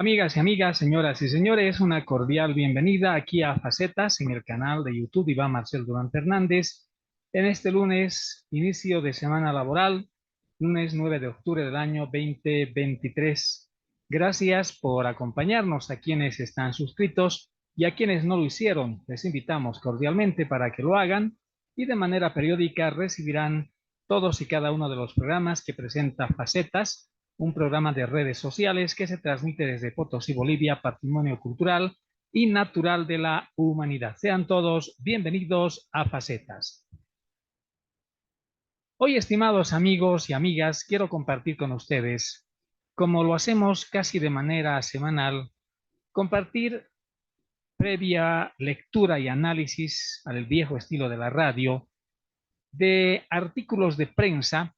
Amigas y amigas, señoras y señores, una cordial bienvenida aquí a Facetas en el canal de YouTube Iván Marcel Durán Fernández. En este lunes, inicio de semana laboral, lunes 9 de octubre del año 2023. Gracias por acompañarnos a quienes están suscritos y a quienes no lo hicieron. Les invitamos cordialmente para que lo hagan y de manera periódica recibirán todos y cada uno de los programas que presenta Facetas, un programa de redes sociales que se transmite desde Potosí, Bolivia, patrimonio cultural y natural de la humanidad. Sean todos bienvenidos a Facetas. Hoy, estimados amigos y amigas, quiero compartir con ustedes, como lo hacemos casi de manera semanal, compartir previa lectura y análisis al viejo estilo de la radio de artículos de prensa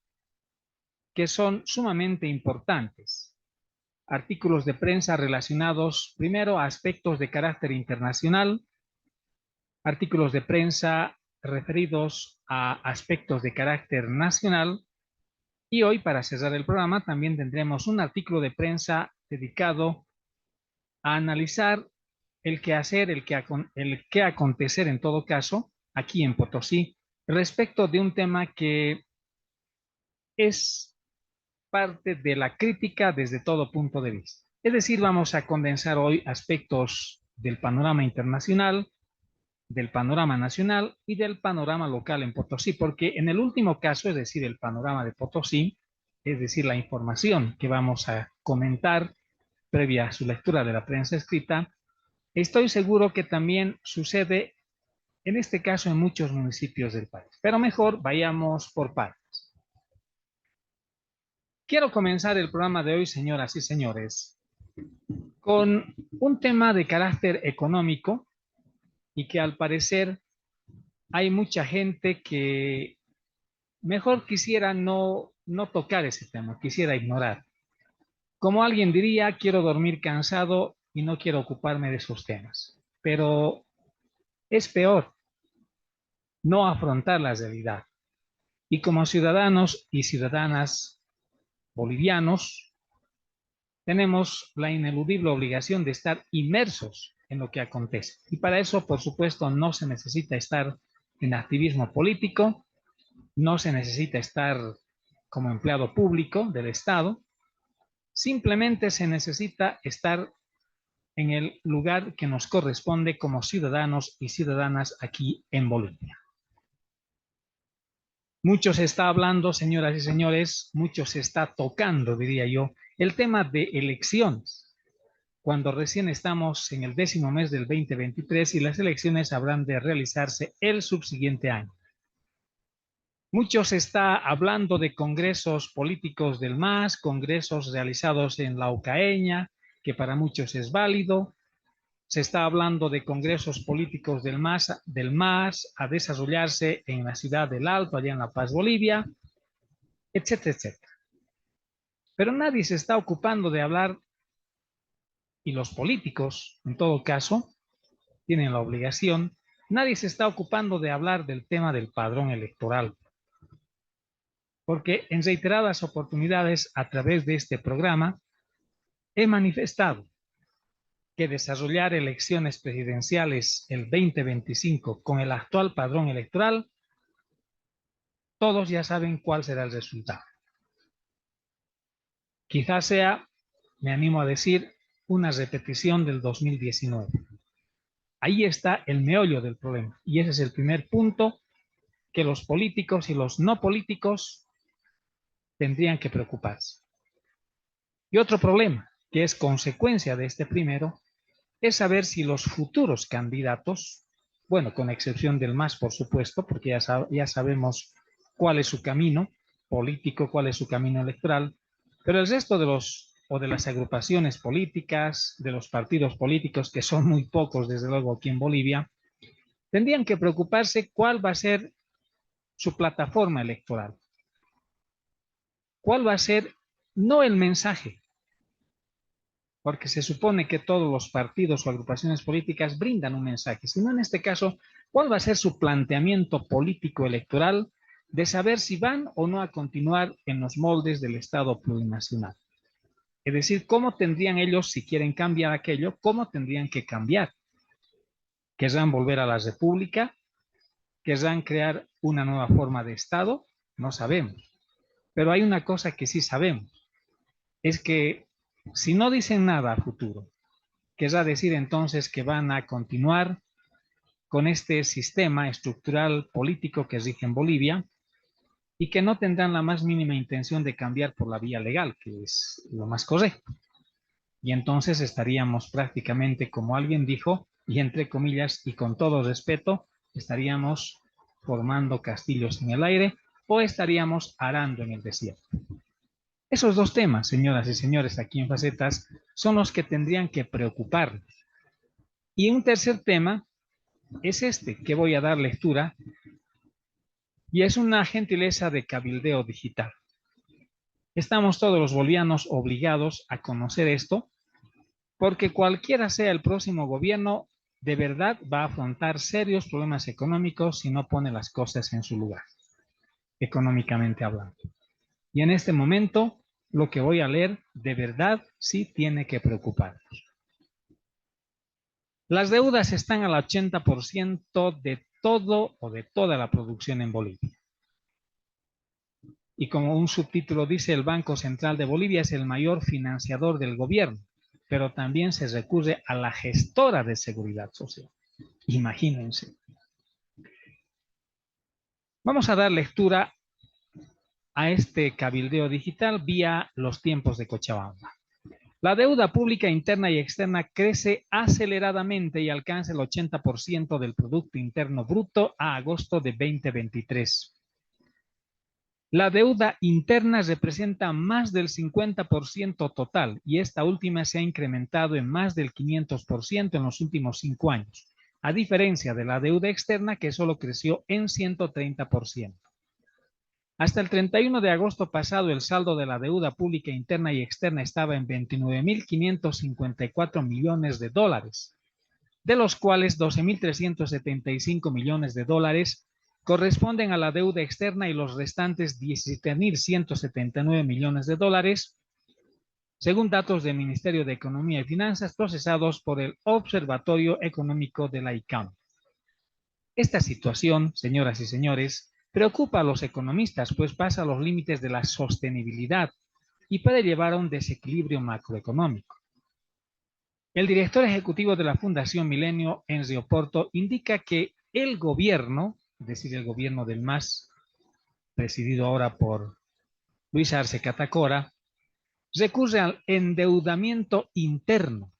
que son sumamente importantes. Artículos de prensa relacionados primero a aspectos de carácter internacional, artículos de prensa referidos a aspectos de carácter nacional y hoy para cerrar el programa también tendremos un artículo de prensa dedicado a analizar el quehacer, el que acontecer en todo caso aquí en Potosí respecto de un tema que es parte de la crítica desde todo punto de vista. Es decir, vamos a condensar hoy aspectos del panorama internacional, del panorama nacional y del panorama local en Potosí, porque en el último caso, es decir, el panorama de Potosí, es decir, la información que vamos a comentar previa a su lectura de la prensa escrita, estoy seguro que también sucede en este caso en muchos municipios del país. Pero mejor vayamos por partes. Quiero comenzar el programa de hoy, señoras y señores, con un tema de carácter económico y que al parecer hay mucha gente que mejor quisiera no tocar ese tema, quisiera ignorar. Como alguien diría, quiero dormir cansado y no quiero ocuparme de esos temas. Pero es peor no afrontar la realidad. Y como ciudadanos y ciudadanas bolivianos, tenemos la ineludible obligación de estar inmersos en lo que acontece. Y para eso, por supuesto, no se necesita estar en activismo político, no se necesita estar como empleado público del Estado, simplemente se necesita estar en el lugar que nos corresponde como ciudadanos y ciudadanas aquí en Bolivia. Mucho se está hablando, señoras y señores, mucho se está tocando, diría yo, el tema de elecciones, cuando recién estamos en el 10º mes del 2023 y las elecciones habrán de realizarse el subsiguiente año. Mucho se está hablando de congresos políticos del MAS, congresos realizados en la Ocaeña, que para muchos es válido. Se está hablando de congresos políticos del MAS a desarrollarse en la ciudad del Alto, allá en La Paz, Bolivia, etcétera, etcétera. Pero nadie se está ocupando de hablar, y los políticos, en todo caso, tienen la obligación, nadie se está ocupando de hablar del tema del padrón electoral. Porque en reiteradas oportunidades a través de este programa he manifestado que desarrollar elecciones presidenciales el 2025 con el actual padrón electoral, todos ya saben cuál será el resultado. Quizás sea, me animo a decir, una repetición del 2019. Ahí está el meollo del problema y ese es el primer punto que los políticos y los no políticos tendrían que preocuparse. Y otro problema, que es consecuencia de este primero, es saber si los futuros candidatos, bueno, con excepción del MAS, por supuesto, porque ya sabemos cuál es su camino político, cuál es su camino electoral, pero el resto de de las agrupaciones políticas, de los partidos políticos, que son muy pocos, desde luego, aquí en Bolivia, tendrían que preocuparse cuál va a ser su plataforma electoral. ¿Cuál va a ser, no el mensaje? Porque se supone que todos los partidos o agrupaciones políticas brindan un mensaje, sino en este caso, ¿cuál va a ser su planteamiento político electoral de saber si van o no a continuar en los moldes del Estado plurinacional? Es decir, cómo tendrían ellos, si quieren cambiar aquello, cómo tendrían que cambiar. ¿Querrán volver a la república? ¿Querrán crear una nueva forma de Estado? No sabemos. Pero hay una cosa que sí sabemos, es que si no dicen nada a futuro, querrá decir entonces que van a continuar con este sistema estructural político que rige en Bolivia y que no tendrán la más mínima intención de cambiar por la vía legal, que es lo más correcto. Y entonces estaríamos prácticamente, como alguien dijo, y entre comillas, y con todo respeto, estaríamos formando castillos en el aire o estaríamos arando en el desierto. Esos dos temas, señoras y señores, aquí en Facetas, son los que tendrían que preocuparnos. Y un tercer tema es este, que voy a dar lectura, y es una gentileza de Cabildeo Digital. Estamos todos los bolivianos obligados a conocer esto, porque cualquiera sea el próximo gobierno, de verdad va a afrontar serios problemas económicos si no pone las cosas en su lugar, económicamente hablando. Y en este momento, lo que voy a leer, de verdad sí tiene que preocuparnos. Las deudas están al 80% de todo o de toda la producción en Bolivia. Y como un subtítulo dice, el Banco Central de Bolivia es el mayor financiador del gobierno, pero también se recurre a la gestora de seguridad social. Imagínense. Vamos a dar lectura a este cabildeo digital vía los tiempos de Cochabamba. La deuda pública interna y externa crece aceleradamente y alcanza el 80% del Producto Interno Bruto a agosto de 2023. La deuda interna representa más del 50% total y esta última se ha incrementado en más del 500% en los últimos 5 años, a diferencia de la deuda externa que solo creció en 130%. Hasta el 31 de agosto pasado, el saldo de la deuda pública interna y externa estaba en 29.554 millones de dólares, de los cuales 12.375 millones de dólares corresponden a la deuda externa y los restantes 17.179 millones de dólares, según datos del Ministerio de Economía y Finanzas procesados por el Observatorio Económico de la ICAM. Esta situación, señoras y señores, preocupa a los economistas, pues pasa a los límites de la sostenibilidad y puede llevar a un desequilibrio macroeconómico. El director ejecutivo de la Fundación Milenio, Enzo Porto, indica que el gobierno, es decir, el gobierno del MAS, presidido ahora por Luis Arce Catacora, recurre al endeudamiento interno,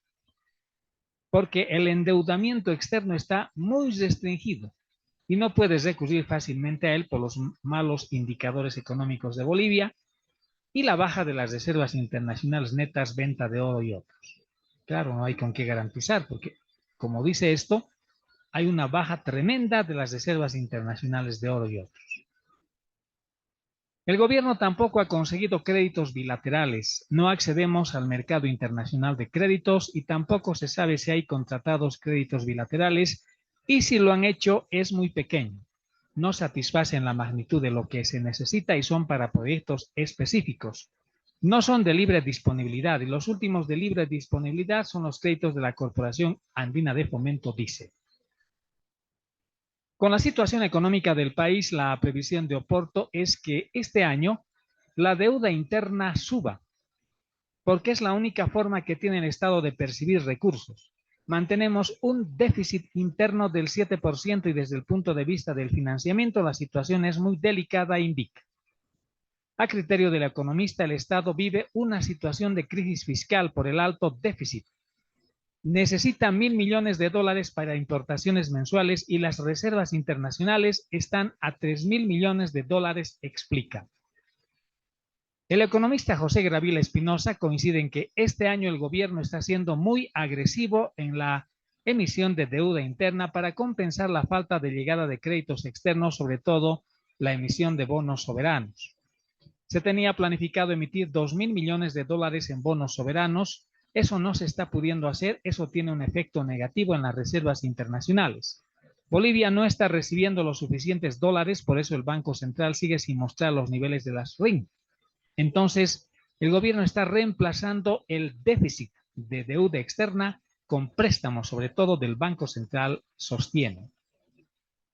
porque el endeudamiento externo está muy restringido y no puedes recurrir fácilmente a él por los malos indicadores económicos de Bolivia y la baja de las reservas internacionales netas, venta de oro y otros. Claro, no hay con qué garantizar, porque, como dice esto, hay una baja tremenda de las reservas internacionales de oro y otros. El gobierno tampoco ha conseguido créditos bilaterales, no accedemos al mercado internacional de créditos y tampoco se sabe si hay contratados créditos bilaterales y si lo han hecho es muy pequeño. No satisfacen la magnitud de lo que se necesita y son para proyectos específicos. No son de libre disponibilidad y los últimos de libre disponibilidad son los créditos de la Corporación Andina de Fomento, dice. Con la situación económica del país, la previsión de Oporto es que este año la deuda interna suba, porque es la única forma que tiene el Estado de percibir recursos. Mantenemos un déficit interno del 7% y desde el punto de vista del financiamiento la situación es muy delicada, indica. A criterio del economista, el Estado vive una situación de crisis fiscal por el alto déficit. Necesita 1.000 millones de dólares para importaciones mensuales y las reservas internacionales están a 3.000 millones de dólares, explica. El economista José Gravila Espinosa coincide en que este año el gobierno está siendo muy agresivo en la emisión de deuda interna para compensar la falta de llegada de créditos externos, sobre todo la emisión de bonos soberanos. Se tenía planificado emitir 2.000 millones de dólares en bonos soberanos. Eso no se está pudiendo hacer, eso tiene un efecto negativo en las reservas internacionales. Bolivia no está recibiendo los suficientes dólares, por eso el Banco Central sigue sin mostrar los niveles de las RIN. Entonces, El gobierno está reemplazando el déficit de deuda externa con préstamos, sobre todo del Banco Central, sostiene.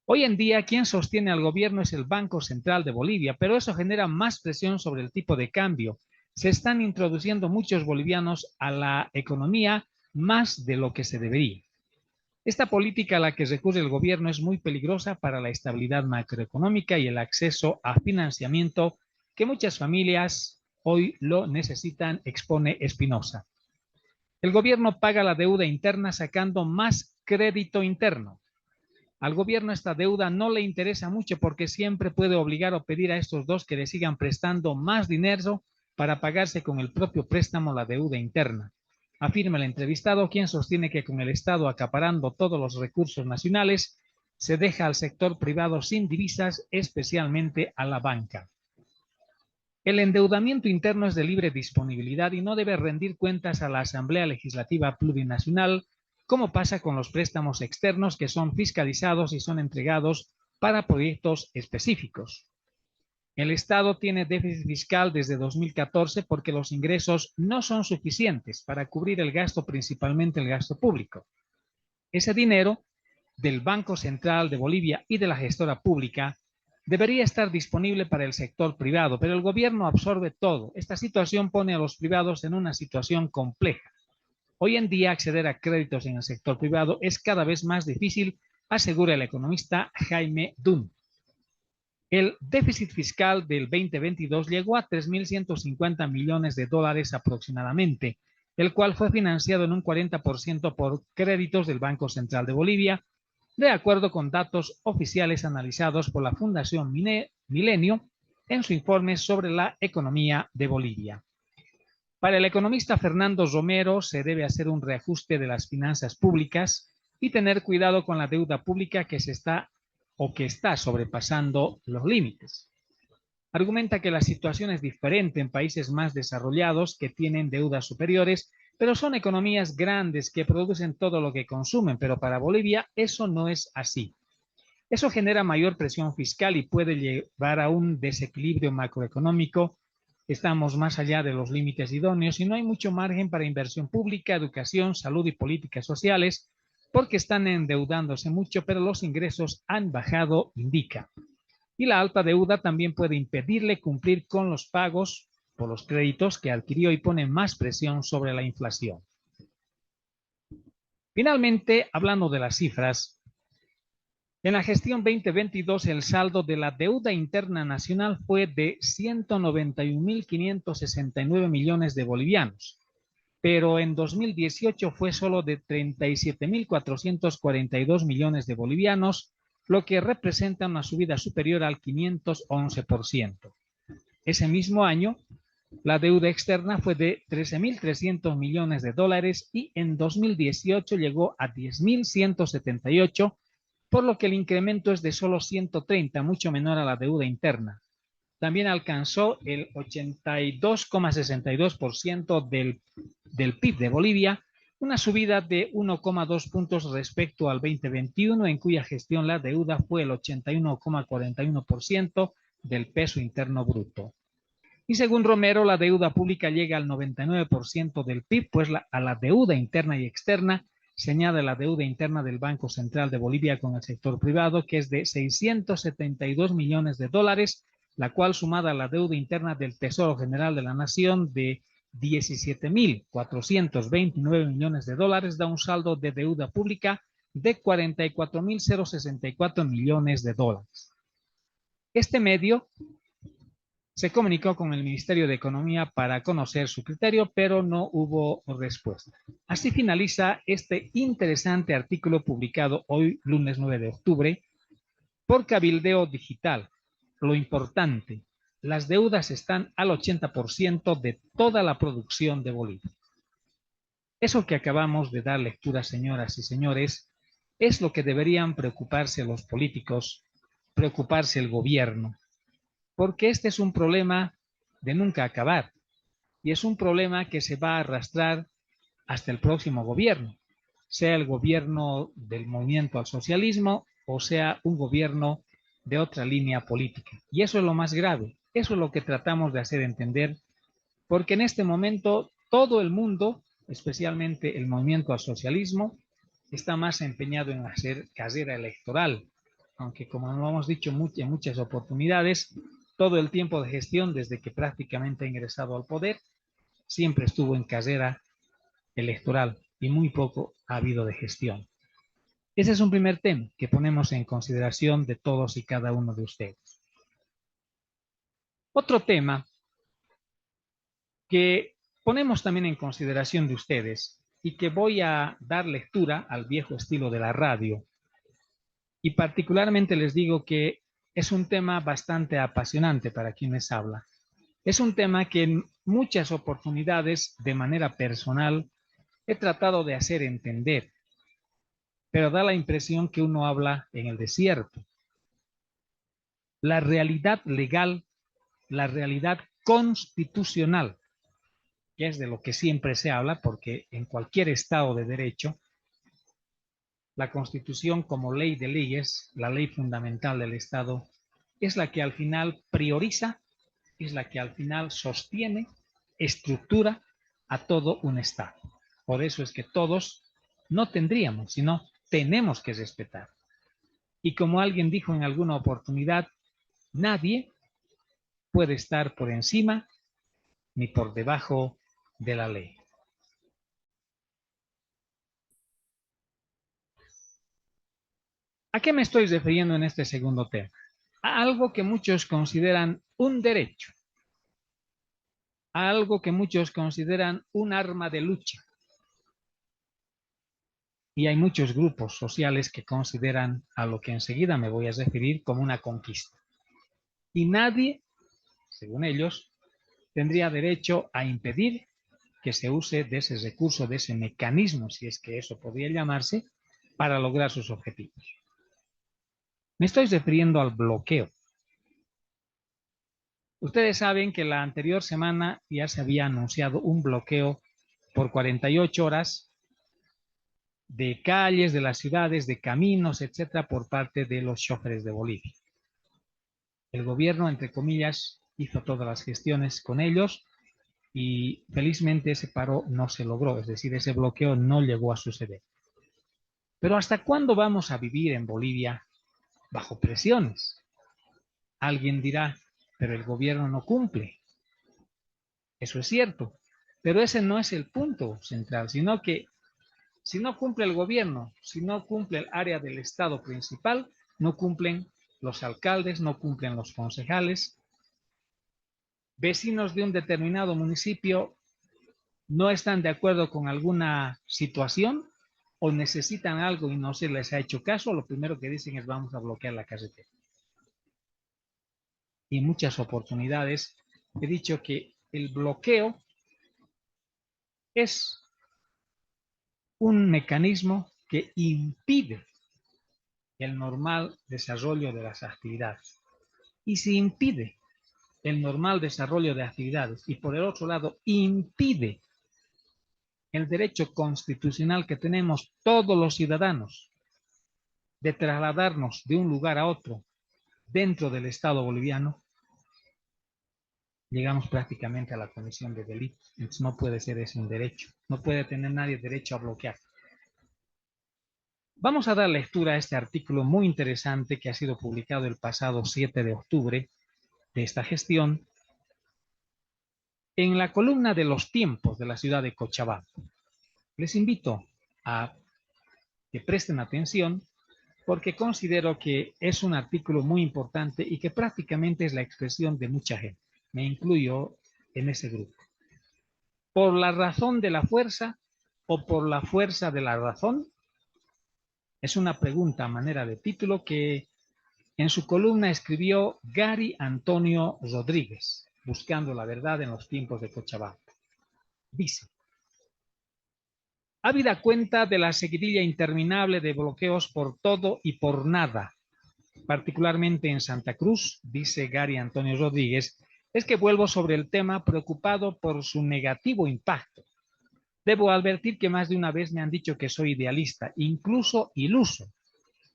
Hoy en día, quien sostiene al gobierno es el Banco Central de Bolivia, pero eso genera más presión sobre el tipo de cambio. Se están introduciendo muchos bolivianos a la economía más de lo que se debería. Esta política a la que recurre el gobierno es muy peligrosa para la estabilidad macroeconómica y el acceso a financiamiento que muchas familias hoy lo necesitan, expone Espinosa. El gobierno paga la deuda interna sacando más crédito interno. Al gobierno esta deuda no le interesa mucho porque siempre puede obligar o pedir a estos dos que le sigan prestando más dinero para pagarse con el propio préstamo la deuda interna. Afirma el entrevistado, quien sostiene que con el Estado acaparando todos los recursos nacionales, se deja al sector privado sin divisas, especialmente a la banca. El endeudamiento interno es de libre disponibilidad y no debe rendir cuentas a la Asamblea Legislativa Plurinacional, como pasa con los préstamos externos que son fiscalizados y son entregados para proyectos específicos. El Estado tiene déficit fiscal desde 2014 porque los ingresos no son suficientes para cubrir el gasto, principalmente el gasto público. Ese dinero del Banco Central de Bolivia y de la gestora pública debería estar disponible para el sector privado, pero el gobierno absorbe todo. Esta situación pone a los privados en una situación compleja. Hoy en día acceder a créditos en el sector privado es cada vez más difícil, asegura el economista Jaime Dunn. El déficit fiscal del 2022 llegó a 3.150 millones de dólares aproximadamente, el cual fue financiado en un 40% por créditos del Banco Central de Bolivia, de acuerdo con datos oficiales analizados por la Fundación Milenio en su informe sobre la economía de Bolivia. Para el economista Fernando Romero, se debe hacer un reajuste de las finanzas públicas y tener cuidado con la deuda pública que está sobrepasando los límites. Argumenta que la situación es diferente en países más desarrollados que tienen deudas superiores, pero son economías grandes que producen todo lo que consumen, pero para Bolivia eso no es así. Eso genera mayor presión fiscal y puede llevar a un desequilibrio macroeconómico. Estamos más allá de los límites idóneos y no hay mucho margen para inversión pública, educación, salud y políticas sociales, porque están endeudándose mucho, pero los ingresos han bajado, indica. Y la alta deuda también puede impedirle cumplir con los pagos por los créditos que adquirió y pone más presión sobre la inflación. Finalmente, hablando de las cifras, en la gestión 2022 el saldo de la deuda interna nacional fue de 191.569 millones de bolivianos, pero en 2018 fue solo de 37.442 millones de bolivianos, lo que representa una subida superior al 511%. Ese mismo año, la deuda externa fue de 13.300 millones de dólares y en 2018 llegó a 10.178, por lo que el incremento es de solo 130, mucho menor a la deuda interna. También alcanzó el 82,62% del PIB de Bolivia, una subida de 1,2 puntos respecto al 2021, en cuya gestión la deuda fue el 81,41% del peso interno bruto. Y según Romero, la deuda pública llega al 99% del PIB, pues a la deuda interna y externa se añade la deuda interna del Banco Central de Bolivia con el sector privado, que es de 672 millones de dólares, la cual sumada a la deuda interna del Tesoro General de la Nación de 17.429 millones de dólares, da un saldo de deuda pública de 44.064 millones de dólares. Este medio se comunicó con el Ministerio de Economía para conocer su criterio, pero no hubo respuesta. Así finaliza este interesante artículo publicado hoy, lunes 9 de octubre, por Cabildeo Digital. Lo importante, las deudas están al 80% de toda la producción de Bolivia. Eso que acabamos de dar lectura, señoras y señores, es lo que deberían preocuparse los políticos, preocuparse el gobierno, porque este es un problema de nunca acabar y es un problema que se va a arrastrar hasta el próximo gobierno, sea el gobierno del movimiento al socialismo o sea un gobierno de otra línea política. Y eso es lo más grave, eso es lo que tratamos de hacer entender porque en este momento todo el mundo, especialmente el movimiento al socialismo, está más empeñado en hacer carrera electoral, aunque como lo hemos dicho en muchas oportunidades, todo el tiempo de gestión desde que prácticamente ha ingresado al poder, siempre estuvo en carrera electoral y muy poco ha habido de gestión. Ese es un primer tema que ponemos en consideración de todos y cada uno de ustedes. Otro tema que ponemos también en consideración de ustedes y que voy a dar lectura al viejo estilo de la radio. Y particularmente les digo que es un tema bastante apasionante para quienes habla. Es un tema que en muchas oportunidades, de manera personal, he tratado de hacer entender, pero da la impresión que uno habla en el desierto. La realidad legal, la realidad constitucional, que es de lo que siempre se habla, porque en cualquier Estado de Derecho, la Constitución como ley de leyes, la ley fundamental del Estado, es la que al final prioriza, es la que al final sostiene, estructura a todo un Estado. Por eso es que todos no tendríamos, sino tenemos que respetar. Y como alguien dijo en alguna oportunidad, nadie puede estar por encima ni por debajo de la ley. ¿A qué me estoy refiriendo en este segundo tema? A algo que muchos consideran un derecho, a algo que muchos consideran un arma de lucha. Y hay muchos grupos sociales que consideran a lo que enseguida me voy a referir como una conquista. Y nadie, según ellos, tendría derecho a impedir que se use de ese recurso, de ese mecanismo, si es que eso podría llamarse, para lograr sus objetivos. Me estoy refiriendo al bloqueo. Ustedes saben que la anterior semana ya se había anunciado un bloqueo por 48 horas de calles, de las ciudades, de caminos, etcétera, por parte de los choferes de Bolivia. El gobierno, entre comillas, hizo todas las gestiones con ellos y felizmente ese paro no se logró, es decir, ese bloqueo no llegó a suceder. Pero ¿hasta cuándo vamos a vivir en Bolivia bajo presiones? Alguien dirá, pero el gobierno no cumple. Eso es cierto, pero ese no es el punto central, sino que si no cumple el gobierno, si no cumple el área del Estado principal, no cumplen los alcaldes, no cumplen los concejales. Vecinos de un determinado municipio no están de acuerdo con alguna situación o necesitan algo y no se les ha hecho caso, lo primero que dicen es vamos a bloquear la carretera. Y en muchas oportunidades he dicho que el bloqueo es un mecanismo que impide el normal desarrollo de las actividades. Y si impide el normal desarrollo de actividades y por el otro lado impide el derecho constitucional que tenemos todos los ciudadanos de trasladarnos de un lugar a otro dentro del Estado boliviano, llegamos prácticamente a la comisión de delitos. Entonces no puede ser ese un derecho. No puede tener nadie derecho a bloquear. Vamos a dar lectura a este artículo muy interesante que ha sido publicado el pasado 7 de octubre de esta gestión en la columna de los tiempos de la ciudad de Cochabamba. Les invito a que presten atención porque considero que es un artículo muy importante y que prácticamente es la expresión de mucha gente. Me incluyo en ese grupo. ¿Por la razón de la fuerza o por la fuerza de la razón? Es una pregunta a manera de título que en su columna escribió Gary Antonio Rodríguez, buscando la verdad en los tiempos de Cochabamba. Dice, habida cuenta de la seguidilla interminable de bloqueos por todo y por nada, particularmente en Santa Cruz, dice Gary Antonio Rodríguez, es que vuelvo sobre el tema preocupado por su negativo impacto. Debo advertir que más de una vez me han dicho que soy idealista, incluso iluso,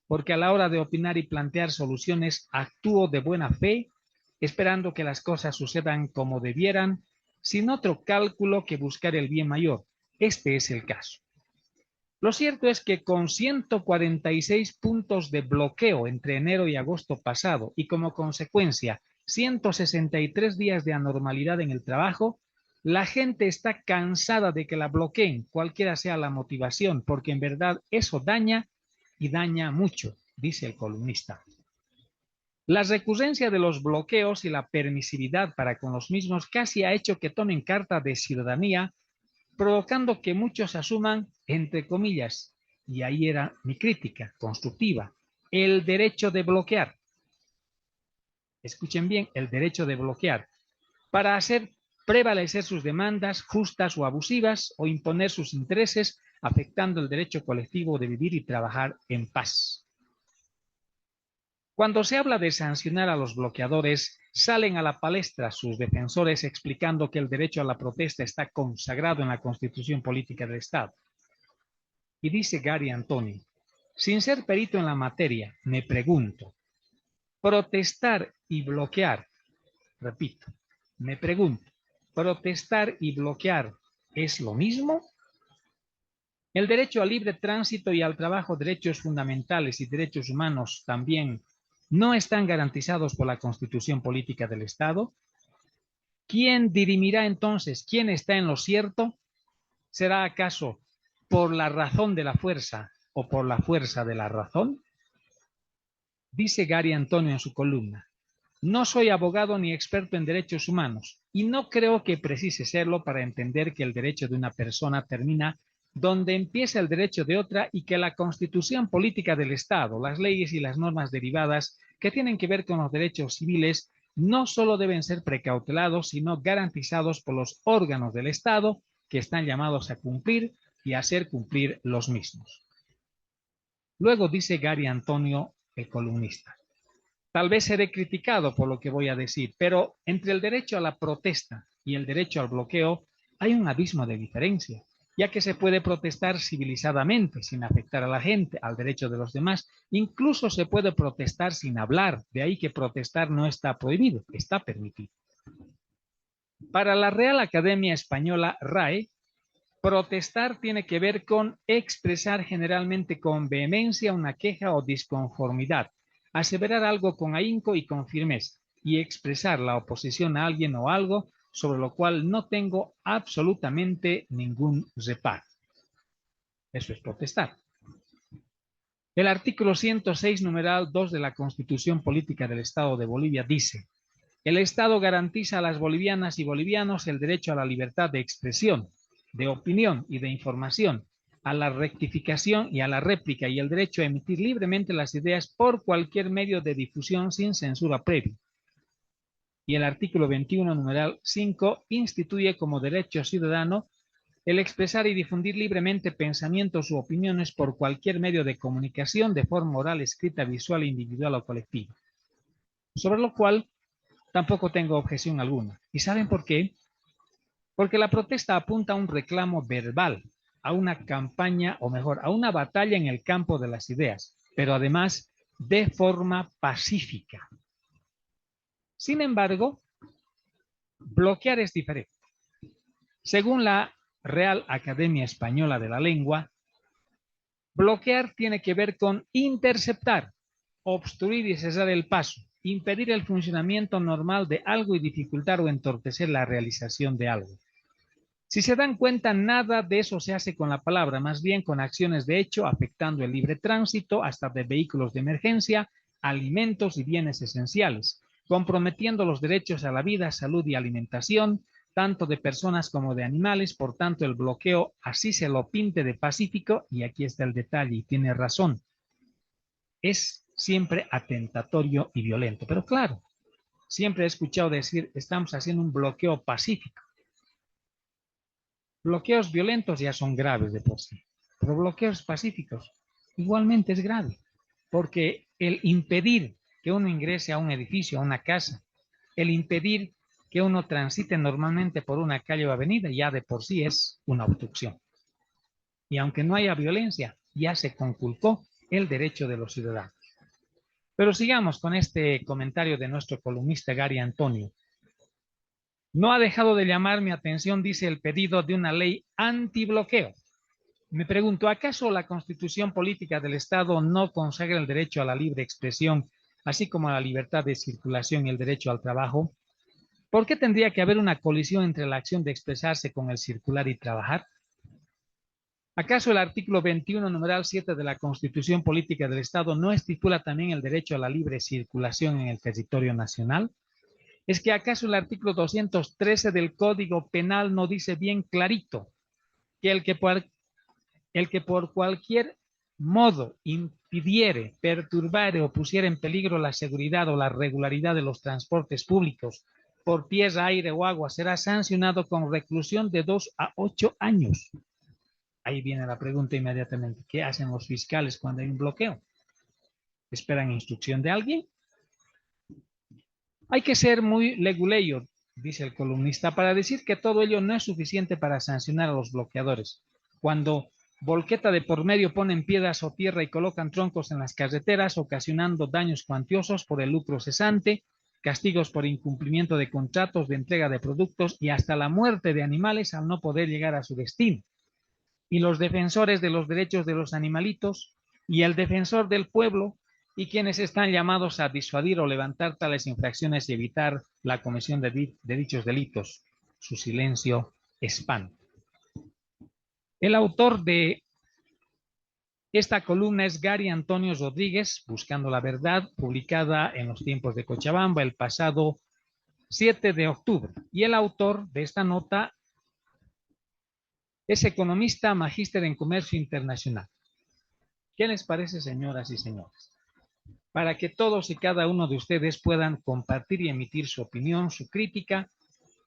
porque a la hora de opinar y plantear soluciones actúo de buena fe, esperando que las cosas sucedan como debieran sin otro cálculo que buscar el bien mayor. Este es el caso. Lo cierto es que con 146 puntos de bloqueo entre enero y agosto pasado y como consecuencia 163 días de anormalidad en el trabajo, la gente está cansada de que la bloqueen, cualquiera sea la motivación, porque en verdad eso daña y daña mucho, dice el columnista. La recurrencia de los bloqueos y la permisividad para con los mismos casi ha hecho que tomen carta de ciudadanía, provocando que muchos asuman, entre comillas, y ahí era mi crítica constructiva, el derecho de bloquear. Escuchen bien, el derecho de bloquear, para hacer prevalecer sus demandas justas o abusivas o imponer sus intereses, afectando el derecho colectivo de vivir y trabajar en paz. Cuando se habla de sancionar a los bloqueadores, salen a la palestra sus defensores explicando que el derecho a la protesta está consagrado en la Constitución Política del Estado. Y dice Gary Antonio, sin ser perito en la materia, me pregunto, protestar y bloquear, repito, me pregunto, ¿protestar y bloquear es lo mismo? El derecho al libre tránsito y al trabajo, derechos fundamentales y derechos humanos también no están garantizados por la Constitución Política del Estado. ¿Quién dirimirá entonces quién está en lo cierto? ¿Será acaso por la razón de la fuerza o por la fuerza de la razón? Dice Gary Antonio en su columna, no soy abogado ni experto en derechos humanos y no creo que precise serlo para entender que el derecho de una persona termina donde empieza el derecho de otra y que la Constitución Política del Estado, las leyes y las normas derivadas que tienen que ver con los derechos civiles no solo deben ser precautelados, sino garantizados por los órganos del Estado que están llamados a cumplir y a hacer cumplir los mismos. Luego dice Gary Antonio, el columnista, tal vez seré criticado por lo que voy a decir, pero entre el derecho a la protesta y el derecho al bloqueo hay un abismo de diferencia, ya que se puede protestar civilizadamente sin afectar a la gente, al derecho de los demás. Incluso se puede protestar sin hablar, de ahí que protestar no está prohibido, está permitido. Para la Real Academia Española, RAE, protestar tiene que ver con expresar generalmente con vehemencia una queja o disconformidad, aseverar algo con ahínco y con firmeza, y expresar la oposición a alguien o algo sobre lo cual no tengo absolutamente ningún reparo. Eso es protestar. El artículo 106, numeral 2 de la Constitución Política del Estado de Bolivia dice: el Estado garantiza a las bolivianas y bolivianos el derecho a la libertad de expresión, de opinión y de información, a la rectificación y a la réplica y el derecho a emitir libremente las ideas por cualquier medio de difusión sin censura previa. Y el artículo 21, numeral 5, instituye como derecho ciudadano el expresar y difundir libremente pensamientos u opiniones por cualquier medio de comunicación de forma oral, escrita, visual, individual o colectiva. Sobre lo cual tampoco tengo objeción alguna. ¿Y saben por qué? Porque la protesta apunta a un reclamo verbal, a una campaña, o mejor, a una batalla en el campo de las ideas, pero además de forma pacífica. Sin embargo, bloquear es diferente. Según la Real Academia Española de la Lengua, bloquear tiene que ver con interceptar, obstruir y cesar el paso, impedir el funcionamiento normal de algo y dificultar o entorpecer la realización de algo. Si se dan cuenta, nada de eso se hace con la palabra, más bien con acciones de hecho, afectando el libre tránsito hasta de vehículos de emergencia, alimentos y bienes esenciales, comprometiendo los derechos a la vida, salud y alimentación, tanto de personas como de animales. Por tanto, el bloqueo, así se lo pinte de pacífico, y aquí está el detalle y tiene razón, es siempre atentatorio y violento. Pero claro, siempre he escuchado decir, estamos haciendo un bloqueo pacífico. Bloqueos violentos ya son graves de por sí, pero bloqueos pacíficos igualmente es grave, porque el impedir que uno ingrese a un edificio, a una casa, el impedir que uno transite normalmente por una calle o avenida, ya de por sí es una obstrucción. Y aunque no haya violencia, ya se conculcó el derecho de los ciudadanos. Pero sigamos con este comentario de nuestro columnista Gary Antonio. No ha dejado de llamar mi atención, dice, el pedido de una ley antibloqueo. Me pregunto, ¿acaso la Constitución Política del Estado no consagra el derecho a la libre expresión, así como a la libertad de circulación y el derecho al trabajo? ¿Por qué tendría que haber una colisión entre la acción de expresarse con el circular y trabajar? ¿Acaso el artículo 21, numeral 7 de la Constitución Política del Estado no estipula también el derecho a la libre circulación en el territorio nacional? ¿Es que acaso el artículo 213 del Código Penal no dice bien clarito que el que por cualquier modo impidiere, perturbare o pusiera en peligro la seguridad o la regularidad de los transportes públicos por tierra, aire o agua será sancionado con reclusión de 2 a 8 años? Ahí viene la pregunta inmediatamente. ¿Qué hacen los fiscales cuando hay un bloqueo? ¿Esperan instrucción de alguien? Hay que ser muy leguleyo, dice el columnista, para decir que todo ello no es suficiente para sancionar a los bloqueadores. Cuando volqueta de por medio ponen piedras o tierra y colocan troncos en las carreteras, ocasionando daños cuantiosos por el lucro cesante, castigos por incumplimiento de contratos de entrega de productos y hasta la muerte de animales al no poder llegar a su destino. Y los defensores de los derechos de los animalitos y el defensor del pueblo y quienes están llamados a disuadir o levantar tales infracciones y evitar la comisión de dichos delitos. Su silencio espanta. El autor de esta columna es Gary Antonio Rodríguez, Buscando la Verdad, publicada en Los Tiempos de Cochabamba el pasado 7 de octubre. Y el autor de esta nota es economista, magíster en comercio internacional. ¿Qué les parece, señoras y señores? Para que todos y cada uno de ustedes puedan compartir y emitir su opinión, su crítica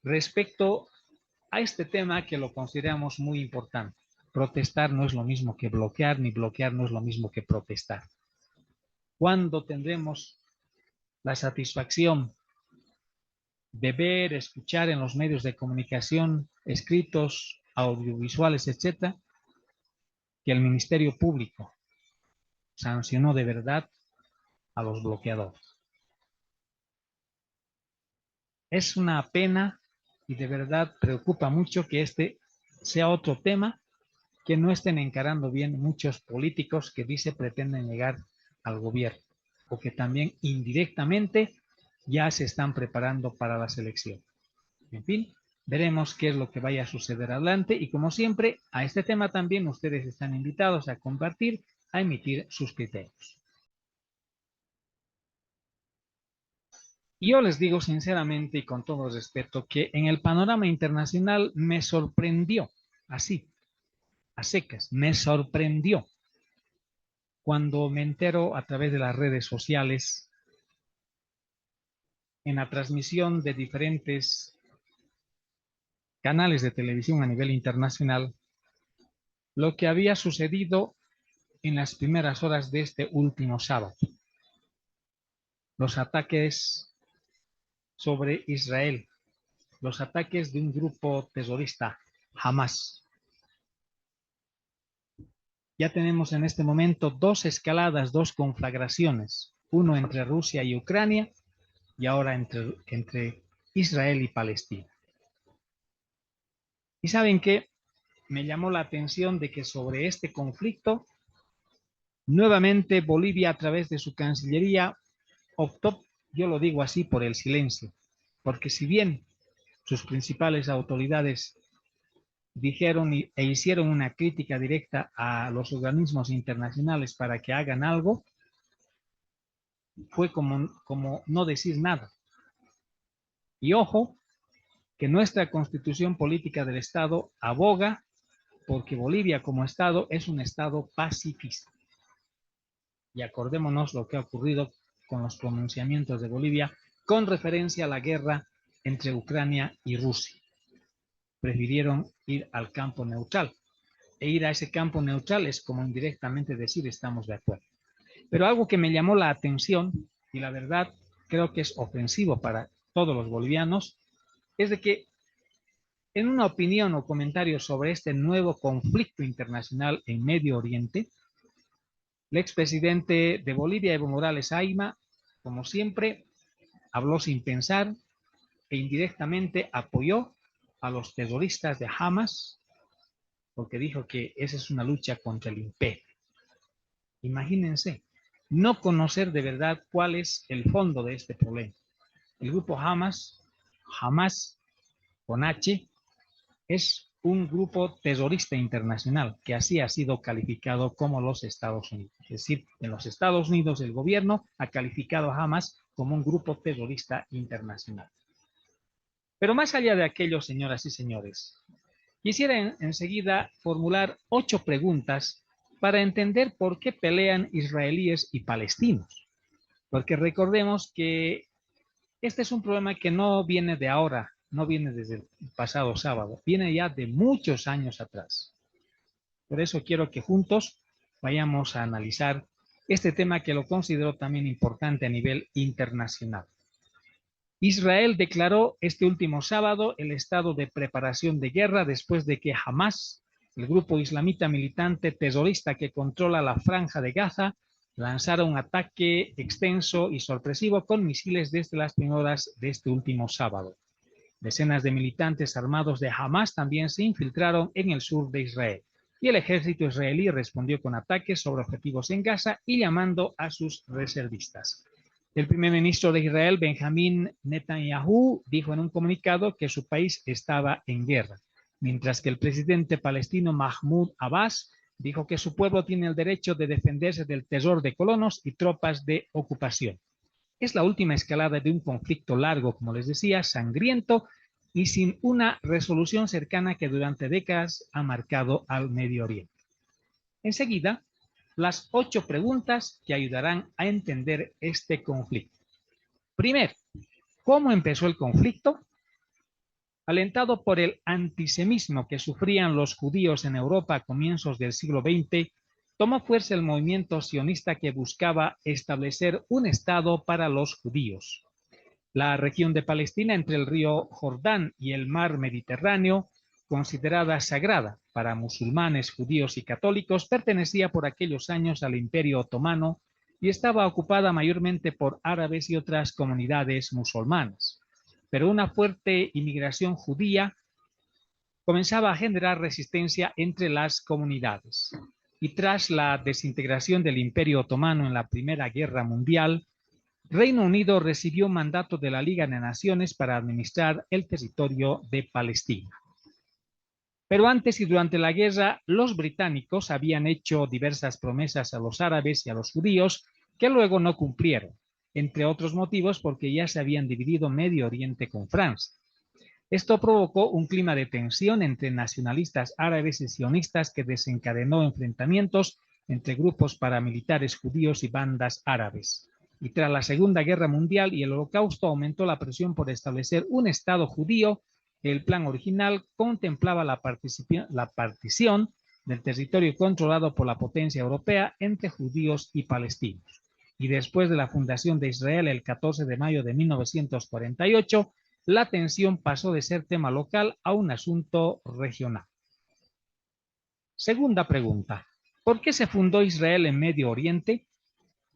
respecto a este tema que lo consideramos muy importante. Protestar no es lo mismo que bloquear, ni bloquear no es lo mismo que protestar. ¿Cuándo tendremos la satisfacción de ver, escuchar en los medios de comunicación, escritos, audiovisuales, etcétera, que el Ministerio Público sancionó de verdad a los bloqueadores? Es una pena y de verdad preocupa mucho que este sea otro tema que no estén encarando bien muchos políticos que dice pretenden llegar al gobierno o que también indirectamente ya se están preparando para las elecciones. En fin, veremos qué es lo que vaya a suceder adelante y como siempre a este tema también ustedes están invitados a compartir, a emitir sus criterios. Y yo les digo sinceramente y con todo respeto que en el panorama internacional me sorprendió, así, a secas, me sorprendió cuando me entero a través de las redes sociales, en la transmisión de diferentes canales de televisión a nivel internacional, lo que había sucedido en las primeras horas de este último sábado. Los ataques sobre Israel, los ataques de un grupo terrorista, Hamas. Ya tenemos en este momento dos escaladas, dos conflagraciones, uno entre Rusia y Ucrania y ahora entre Israel y Palestina. Y saben qué, me llamó la atención de que sobre este conflicto, nuevamente Bolivia a través de su Cancillería optó, yo lo digo así, por el silencio, porque si bien sus principales autoridades dijeron e hicieron una crítica directa a los organismos internacionales para que hagan algo, fue como no decir nada. Y ojo, que nuestra Constitución Política del Estado aboga porque Bolivia como Estado es un Estado pacifista. Y acordémonos lo que ha ocurrido con los pronunciamientos de Bolivia con referencia a la guerra entre Ucrania y Rusia. Prefirieron ir al campo neutral. E ir a ese campo neutral es como indirectamente decir estamos de acuerdo. Pero algo que me llamó la atención, y la verdad creo que es ofensivo para todos los bolivianos, es de que en una opinión o comentario sobre este nuevo conflicto internacional en Medio Oriente, el expresidente de Bolivia, Evo Morales Ayma, como siempre, habló sin pensar, e indirectamente apoyó a los terroristas de Hamas porque dijo que esa es una lucha contra el imperio. Imagínense, no conocer de verdad cuál es el fondo de este problema. El grupo Hamas con H, es un grupo terrorista internacional que así ha sido calificado como los Estados Unidos. Es decir, en los Estados Unidos el gobierno ha calificado a Hamas como un grupo terrorista internacional. Pero más allá de aquello, señoras y señores, quisiera enseguida formular 8 preguntas para entender por qué pelean israelíes y palestinos. Porque recordemos que este es un problema que no viene de ahora, no viene desde el pasado sábado, viene ya de muchos años atrás. Por eso quiero que juntos vayamos a analizar este tema que lo considero también importante a nivel internacional. Israel declaró este último sábado el estado de preparación de guerra después de que Hamas, el grupo islamita militante terrorista que controla la franja de Gaza, lanzara un ataque extenso y sorpresivo con misiles desde las primeras horas de este último sábado. Decenas de militantes armados de Hamas también se infiltraron en el sur de Israel y el ejército israelí respondió con ataques sobre objetivos en Gaza y llamando a sus reservistas. El primer ministro de Israel, Benjamín Netanyahu, dijo en un comunicado que su país estaba en guerra, mientras que el presidente palestino Mahmoud Abbas dijo que su pueblo tiene el derecho de defenderse del terror de colonos y tropas de ocupación. Es la última escalada de un conflicto largo, como les decía, sangriento y sin una resolución cercana que durante décadas ha marcado al Medio Oriente. Enseguida, las 8 preguntas que ayudarán a entender este conflicto. Primero, ¿cómo empezó el conflicto? Alentado por el antisemitismo que sufrían los judíos en Europa a comienzos del siglo XX, tomó fuerza el movimiento sionista que buscaba establecer un Estado para los judíos. La región de Palestina entre el río Jordán y el mar Mediterráneo, considerada sagrada para musulmanes, judíos y católicos, pertenecía por aquellos años al Imperio Otomano y estaba ocupada mayormente por árabes y otras comunidades musulmanas. Pero una fuerte inmigración judía comenzaba a generar resistencia entre las comunidades. Y tras la desintegración del Imperio Otomano en la Primera Guerra Mundial, Reino Unido recibió mandato de la Liga de Naciones para administrar el territorio de Palestina. Pero antes y durante la guerra, los británicos habían hecho diversas promesas a los árabes y a los judíos que luego no cumplieron, entre otros motivos porque ya se habían dividido Medio Oriente con Francia. Esto provocó un clima de tensión entre nacionalistas árabes y sionistas que desencadenó enfrentamientos entre grupos paramilitares judíos y bandas árabes. Y tras la Segunda Guerra Mundial y el Holocausto aumentó la presión por establecer un Estado judío. El plan original contemplaba la partición del territorio controlado por la potencia europea entre judíos y palestinos. Y después de la fundación de Israel el 14 de mayo de 1948, la tensión pasó de ser tema local a un asunto regional. Segunda pregunta. ¿Por qué se fundó Israel en Medio Oriente?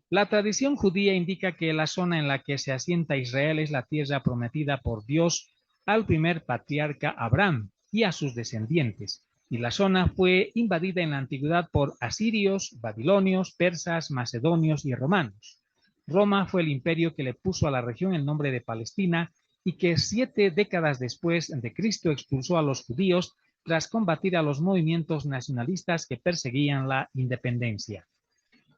La tradición judía indica que la zona en la que se asienta Israel es la tierra prometida por Dios al primer patriarca Abraham y a sus descendientes, y la zona fue invadida en la antigüedad por asirios, babilonios, persas, macedonios y romanos. Roma fue el imperio que le puso a la región el nombre de Palestina y que 7 décadas después de Cristo expulsó a los judíos tras combatir a los movimientos nacionalistas que perseguían la independencia.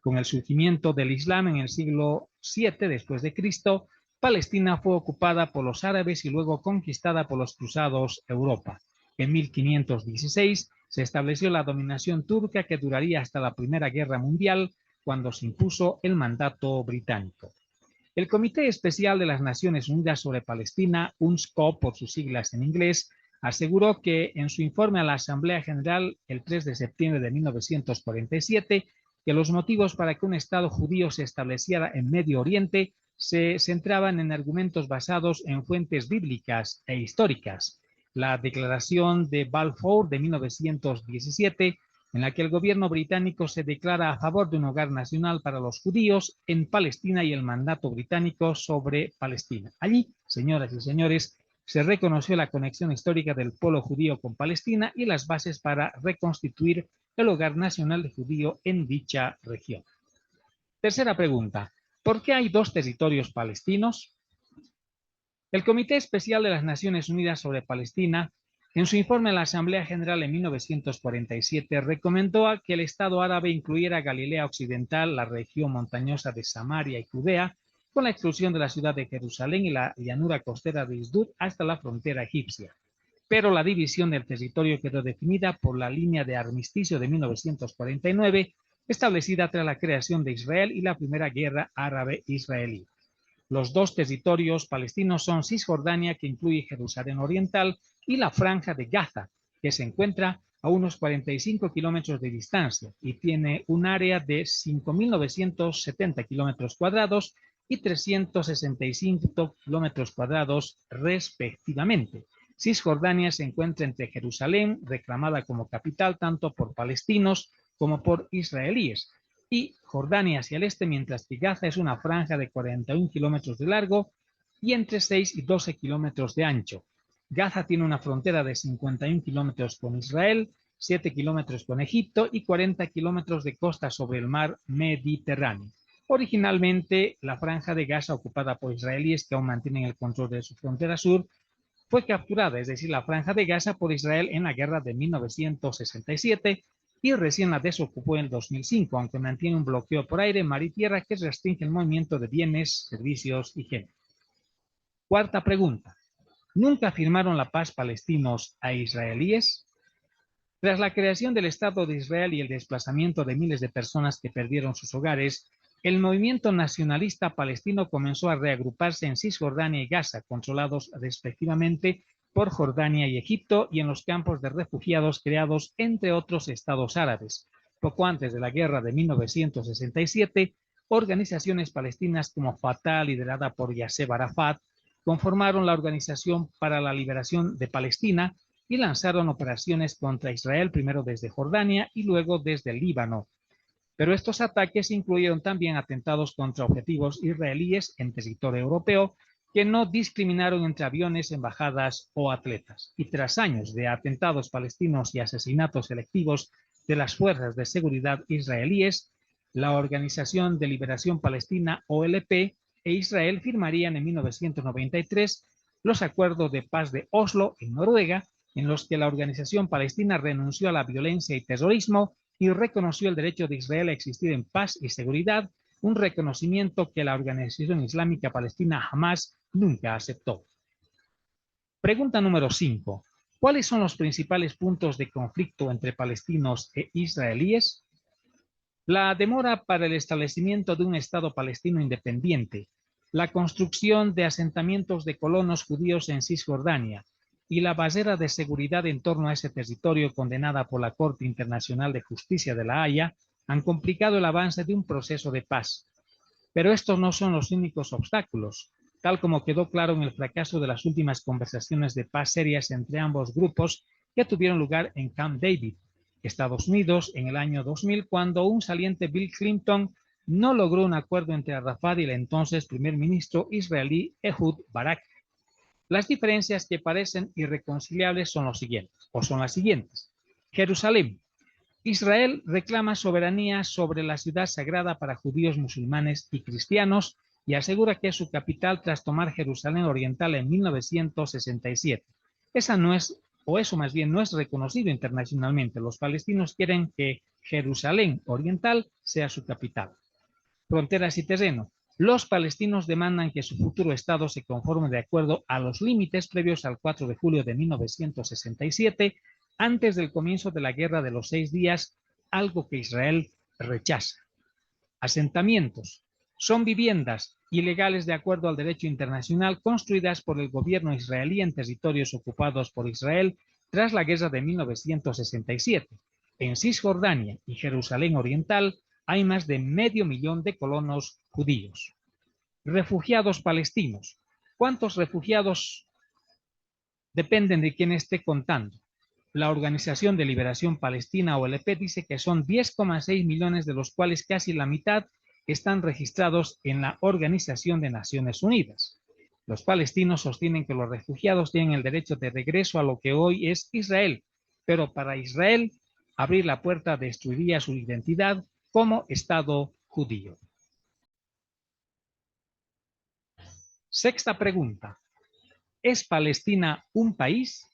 Con el surgimiento del Islam en el siglo VII después de Cristo, Palestina fue ocupada por los árabes y luego conquistada por los cruzados Europa. En 1516 se estableció la dominación turca que duraría hasta la Primera Guerra Mundial, cuando se impuso el mandato británico. El Comité Especial de las Naciones Unidas sobre Palestina, UNSCOP por sus siglas en inglés, aseguró que en su informe a la Asamblea General el 3 de septiembre de 1947, que los motivos para que un Estado judío se estableciera en Medio Oriente se centraban en argumentos basados en fuentes bíblicas e históricas. La Declaración de Balfour de 1917, en la que el gobierno británico se declara a favor de un hogar nacional para los judíos en Palestina y el mandato británico sobre Palestina. Allí, señoras y señores, se reconoció la conexión histórica del pueblo judío con Palestina y las bases para reconstituir el hogar nacional de judío en dicha región. Tercera pregunta, ¿por qué hay dos territorios palestinos? El Comité Especial de las Naciones Unidas sobre Palestina, en su informe a la Asamblea General en 1947, recomendó que el Estado árabe incluyera Galilea Occidental, la región montañosa de Samaria y Judea, con la exclusión de la ciudad de Jerusalén y la llanura costera de Isdud hasta la frontera egipcia. Pero la división del territorio quedó definida por la línea de armisticio de 1949, establecida tras la creación de Israel y la primera guerra árabe-israelí. Los dos territorios palestinos son Cisjordania, que incluye Jerusalén Oriental, y la Franja de Gaza, que se encuentra a unos 45 kilómetros de distancia y tiene un área de 5.970 kilómetros cuadrados y 365 kilómetros cuadrados respectivamente. Cisjordania se encuentra entre Jerusalén, reclamada como capital tanto por palestinos como por israelíes, y Jordania hacia el este, mientras que Gaza es una franja de 41 kilómetros de largo y entre 6 y 12 kilómetros de ancho. Gaza tiene una frontera de 51 kilómetros con Israel, 7 kilómetros con Egipto y 40 kilómetros de costa sobre el mar Mediterráneo. Originalmente, la franja de Gaza, ocupada por israelíes que aún mantienen el control de su frontera sur, fue capturada, es decir, la franja de Gaza, por Israel en la guerra de 1967 y recién la desocupó en 2005, aunque mantiene un bloqueo por aire, mar y tierra que restringe el movimiento de bienes, servicios y gente. Cuarta pregunta. ¿Nunca firmaron la paz palestinos a israelíes? Tras la creación del Estado de Israel y el desplazamiento de miles de personas que perdieron sus hogares, el movimiento nacionalista palestino comenzó a reagruparse en Cisjordania y Gaza, controlados respectivamente por Jordania y Egipto, y en los campos de refugiados creados entre otros estados árabes. Poco antes de la guerra de 1967, organizaciones palestinas como Fatah, liderada por Yasser Arafat, conformaron la Organización para la Liberación de Palestina y lanzaron operaciones contra Israel, primero desde Jordania y luego desde el Líbano. Pero estos ataques incluyeron también atentados contra objetivos israelíes en territorio europeo que no discriminaron entre aviones, embajadas o atletas. Y tras años de atentados palestinos y asesinatos selectivos de las fuerzas de seguridad israelíes, la Organización de Liberación Palestina, OLP, e Israel firmarían en 1993 los acuerdos de paz de Oslo, en Noruega, en los que la organización palestina renunció a la violencia y terrorismo y reconoció el derecho de Israel a existir en paz y seguridad, un reconocimiento que la Organización Islámica Palestina Hamas nunca aceptó. Pregunta número 5. ¿Cuáles son los principales puntos de conflicto entre palestinos e israelíes? La demora para el establecimiento de un Estado palestino independiente, la construcción de asentamientos de colonos judíos en Cisjordania y la barrera de seguridad en torno a ese territorio condenada por la Corte Internacional de Justicia de La Haya han complicado el avance de un proceso de paz. Pero estos no son los únicos obstáculos, tal como quedó claro en el fracaso de las últimas conversaciones de paz serias entre ambos grupos que tuvieron lugar en Camp David, Estados Unidos, en el año 2000, cuando un saliente Bill Clinton no logró un acuerdo entre Arafat y el entonces primer ministro israelí Ehud Barak. Las diferencias que parecen irreconciliables son las siguientes. Jerusalén. Israel reclama soberanía sobre la ciudad sagrada para judíos, musulmanes y cristianos y asegura que es su capital tras tomar Jerusalén Oriental en 1967. Eso más bien no es reconocido internacionalmente. Los palestinos quieren que Jerusalén Oriental sea su capital. Fronteras y terreno. Los palestinos demandan que su futuro Estado se conforme de acuerdo a los límites previos al 4 de julio de 1967, antes del comienzo de la Guerra de los 6 días, algo que Israel rechaza. Asentamientos. Son viviendas ilegales de acuerdo al derecho internacional construidas por el gobierno israelí en territorios ocupados por Israel tras la Guerra de 1967. En Cisjordania y Jerusalén Oriental hay más de 500.000 de colonos judíos. Refugiados palestinos. ¿Cuántos refugiados? Dependen de quién esté contando. La Organización de Liberación Palestina, OLP, dice que son 10,6 millones, de los cuales casi la mitad están registrados en la Organización de Naciones Unidas. Los palestinos sostienen que los refugiados tienen el derecho de regreso a lo que hoy es Israel, pero para Israel abrir la puerta destruiría su identidad como Estado judío. Sexta pregunta. ¿Es Palestina un país?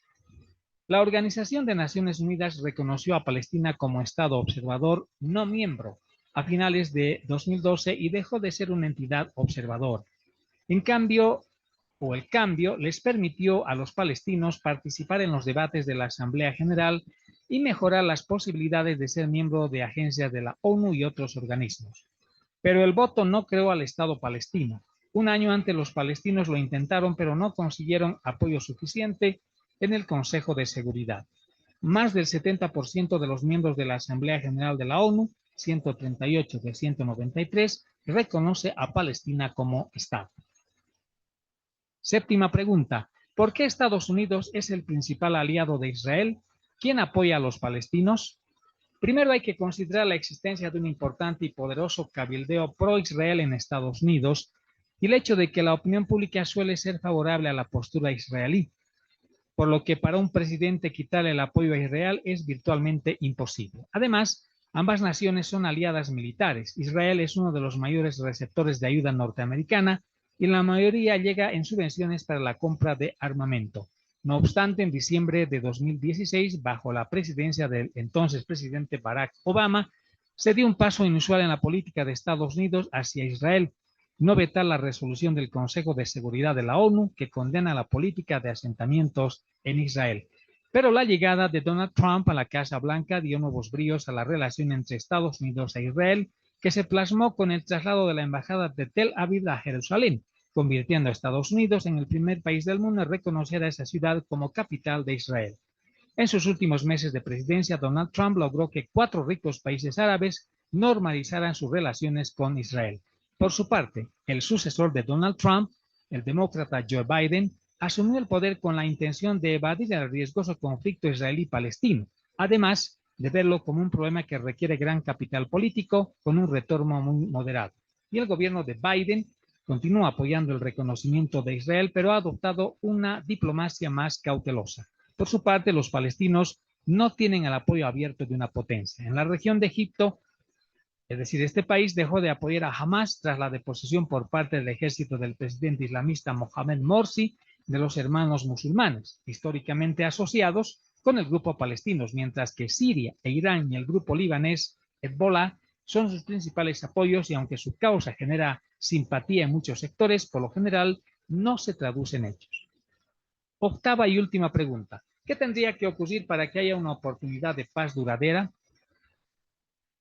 La Organización de Naciones Unidas reconoció a Palestina como Estado observador no miembro a finales de 2012 y dejó de ser una entidad observadora. En cambio, el cambio les permitió a los palestinos participar en los debates de la Asamblea General y mejorar las posibilidades de ser miembro de agencias de la ONU y otros organismos. Pero el voto no creó al Estado palestino. Un año antes los palestinos lo intentaron, pero no consiguieron apoyo suficiente en el Consejo de Seguridad. Más del 70% de los miembros de la Asamblea General de la ONU, 138 de 193, reconoce a Palestina como Estado. Séptima pregunta. ¿Por qué Estados Unidos es el principal aliado de Israel? ¿Quién apoya a los palestinos? Primero hay que considerar la existencia de un importante y poderoso cabildeo pro-Israel en Estados Unidos y el hecho de que la opinión pública suele ser favorable a la postura israelí, por lo que para un presidente quitarle el apoyo a Israel es virtualmente imposible. Además, ambas naciones son aliadas militares. Israel es uno de los mayores receptores de ayuda norteamericana y la mayoría llega en subvenciones para la compra de armamento. No obstante, en diciembre de 2016, bajo la presidencia del entonces presidente Barack Obama, se dio un paso inusual en la política de Estados Unidos hacia Israel, no vetar la resolución del Consejo de Seguridad de la ONU que condena la política de asentamientos en Israel. Pero la llegada de Donald Trump a la Casa Blanca dio nuevos bríos a la relación entre Estados Unidos e Israel, que se plasmó con el traslado de la embajada de Tel Aviv a Jerusalén, convirtiendo a Estados Unidos en el primer país del mundo en reconocer a esa ciudad como capital de Israel. En sus últimos meses de presidencia, Donald Trump logró que 4 ricos países árabes normalizaran sus relaciones con Israel. Por su parte, el sucesor de Donald Trump, el demócrata Joe Biden, asumió el poder con la intención de evadir el riesgoso conflicto israelí-palestino, además de verlo como un problema que requiere gran capital político con un retorno muy moderado. Y el gobierno de Biden continúa apoyando el reconocimiento de Israel, pero ha adoptado una diplomacia más cautelosa. Por su parte, los palestinos no tienen el apoyo abierto de una potencia. En la región de Egipto, es decir, este país dejó de apoyar a Hamas tras la deposición por parte del ejército del presidente islamista Mohamed Morsi de los hermanos musulmanes, históricamente asociados con el grupo palestinos, mientras que Siria e Irán y el grupo libanés Hezbollah son sus principales apoyos y aunque su causa genera simpatía en muchos sectores, por lo general no se traduce en hechos. Octava y última pregunta. ¿Qué tendría que ocurrir para que haya una oportunidad de paz duradera?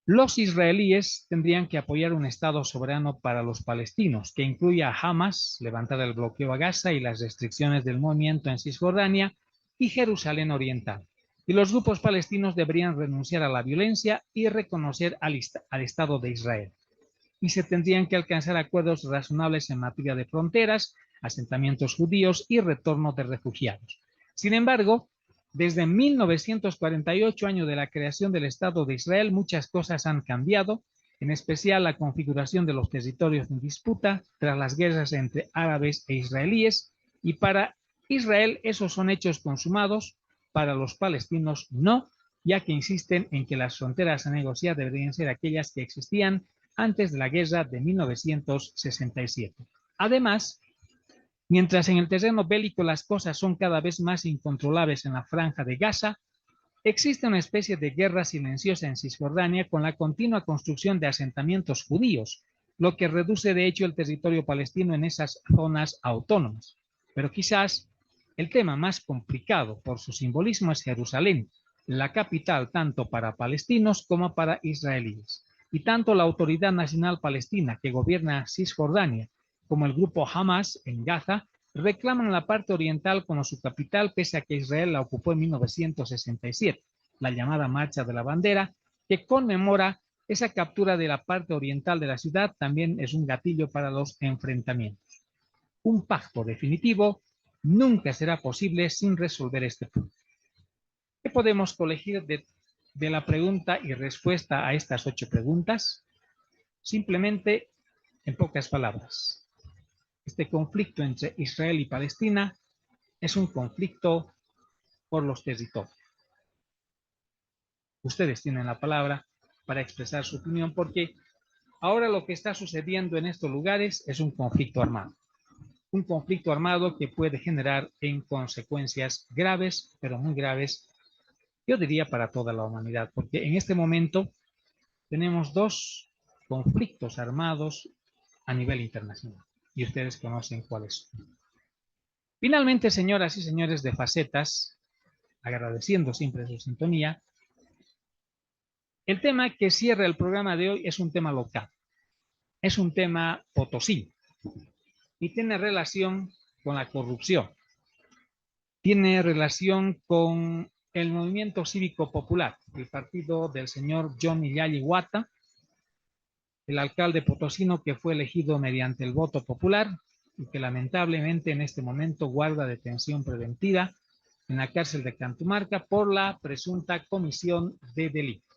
Los israelíes tendrían que apoyar un Estado soberano para los palestinos, que incluya a Hamas, levantar el bloqueo a Gaza y las restricciones del movimiento en Cisjordania y Jerusalén Oriental. Y los grupos palestinos deberían renunciar a la violencia y reconocer al Estado de Israel. Y se tendrían que alcanzar acuerdos razonables en materia de fronteras, asentamientos judíos y retorno de refugiados. Sin embargo, desde 1948, año de la creación del Estado de Israel, muchas cosas han cambiado, en especial la configuración de los territorios en disputa tras las guerras entre árabes e israelíes, y para Israel esos son hechos consumados, para los palestinos no, ya que insisten en que las fronteras a negociar deberían ser aquellas que existían antes de la guerra de 1967. Además, mientras en el terreno bélico las cosas son cada vez más incontrolables en la franja de Gaza, existe una especie de guerra silenciosa en Cisjordania con la continua construcción de asentamientos judíos, lo que reduce de hecho el territorio palestino en esas zonas autónomas. Pero quizás el tema más complicado por su simbolismo es Jerusalén, la capital tanto para palestinos como para israelíes. Y tanto la Autoridad Nacional Palestina que gobierna Cisjordania como el grupo Hamas en Gaza reclaman la parte oriental como su capital pese a que Israel la ocupó en 1967, la llamada Marcha de la Bandera, que conmemora esa captura de la parte oriental de la ciudad, también es un gatillo para los enfrentamientos. Un pacto definitivo nunca será posible sin resolver este punto. ¿Qué podemos colegir de la pregunta y respuesta a estas 8 preguntas? Simplemente, en pocas palabras, Este conflicto entre Israel y Palestina es un conflicto por los territorios. Ustedes tienen la palabra para expresar su opinión porque ahora lo que está sucediendo en estos lugares es un conflicto armado. Un conflicto armado que puede generar en consecuencias graves, pero muy graves, yo diría para toda la humanidad, porque en este momento tenemos dos conflictos armados a nivel internacional y ustedes conocen cuáles son. Finalmente, señoras y señores de Facetas, agradeciendo siempre su sintonía, el tema que cierra el programa de hoy es un tema local, es un tema potosí y tiene relación con la corrupción, tiene relación con el movimiento cívico popular, el partido del señor Johnny Yali Huata, el alcalde potosino que fue elegido mediante el voto popular y que lamentablemente en este momento guarda detención preventiva en la cárcel de Cantumarca por la presunta comisión de delito.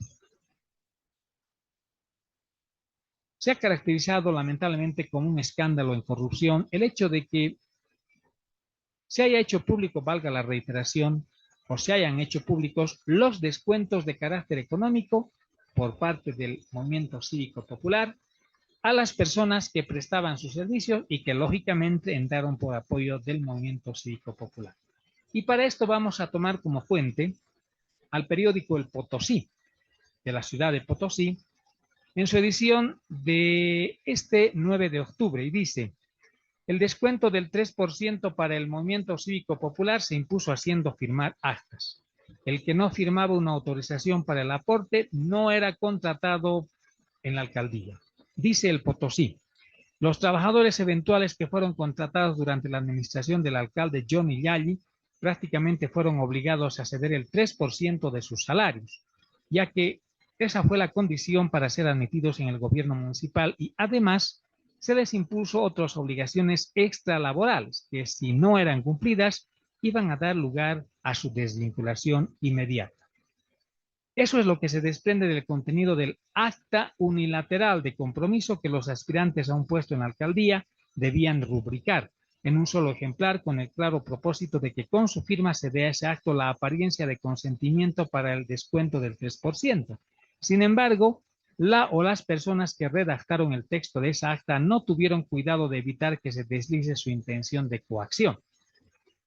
Se ha caracterizado lamentablemente como un escándalo en corrupción el hecho de que se haya hecho público, valga la reiteración, o se hayan hecho públicos los descuentos de carácter económico por parte del movimiento cívico popular a las personas que prestaban sus servicios y que lógicamente entraron por apoyo del movimiento cívico popular. Y para esto vamos a tomar como fuente al periódico El Potosí, de la ciudad de Potosí, en su edición de este 9 de octubre, y dice: el descuento del 3% para el movimiento cívico popular se impuso haciendo firmar actas. El que no firmaba una autorización para el aporte no era contratado en la alcaldía. Dice El Potosí: los trabajadores eventuales que fueron contratados durante la administración del alcalde Johnny Yali prácticamente fueron obligados a ceder el 3% de sus salarios, ya que esa fue la condición para ser admitidos en el gobierno municipal y además se les impuso otras obligaciones extralaborales que si no eran cumplidas iban a dar lugar a su desvinculación inmediata. Eso es lo que se desprende del contenido del acta unilateral de compromiso que los aspirantes a un puesto en la alcaldía debían rubricar en un solo ejemplar con el claro propósito de que con su firma se dé a ese acto la apariencia de consentimiento para el descuento del 3%. Sin embargo, la o las personas que redactaron el texto de esa acta no tuvieron cuidado de evitar que se deslice su intención de coacción.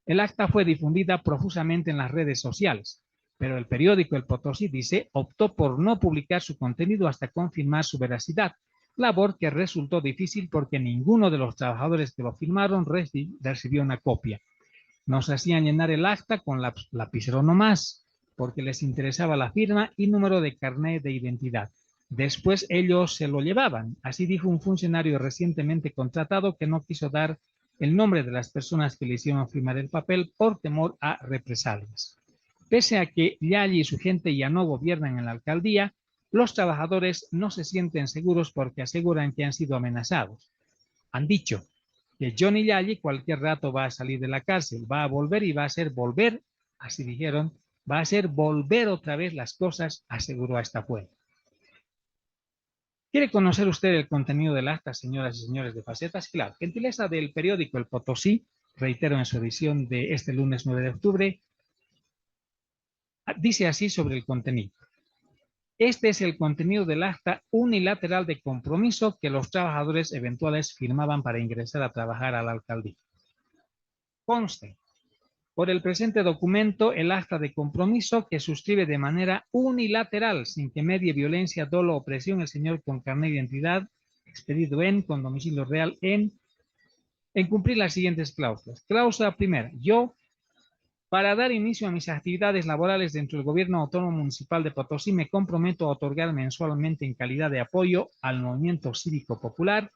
El acta fue difundida profusamente en las redes sociales, pero el periódico El Potosí dice optó por no publicar su contenido hasta confirmar su veracidad, labor que resultó difícil porque ninguno de los trabajadores que lo firmaron recibió una copia. Nos hacían llenar el acta con lapicero nomás, porque les interesaba la firma y número de carnet de identidad. Después ellos se lo llevaban, así dijo un funcionario recientemente contratado que no quiso dar el nombre de las personas que le hicieron firmar el papel por temor a represalias. Pese a que Yali y su gente ya no gobiernan en la alcaldía, los trabajadores no se sienten seguros porque aseguran que han sido amenazados. Han dicho que Johnny Yali cualquier rato va a salir de la cárcel, va a volver y va a hacer volver, así dijeron, va a hacer volver otra vez las cosas, aseguró a esta fuente. ¿Quiere conocer usted el contenido del acta, señoras y señores de Facetas? Claro, gentileza del periódico El Potosí, reitero en su edición de este lunes 9 de octubre, dice así sobre el contenido. Este es el contenido del acta unilateral de compromiso que los trabajadores eventuales firmaban para ingresar a trabajar a la alcaldía. Conste, por el presente documento, el acta de compromiso que suscribe de manera unilateral, sin que medie violencia, dolo o presión, el señor con carnet de identidad, expedido con domicilio real en cumplir las siguientes cláusulas. Cláusula primera, yo, para dar inicio a mis actividades laborales dentro del Gobierno Autónomo Municipal de Potosí, me comprometo a otorgar mensualmente en calidad de apoyo al movimiento cívico popular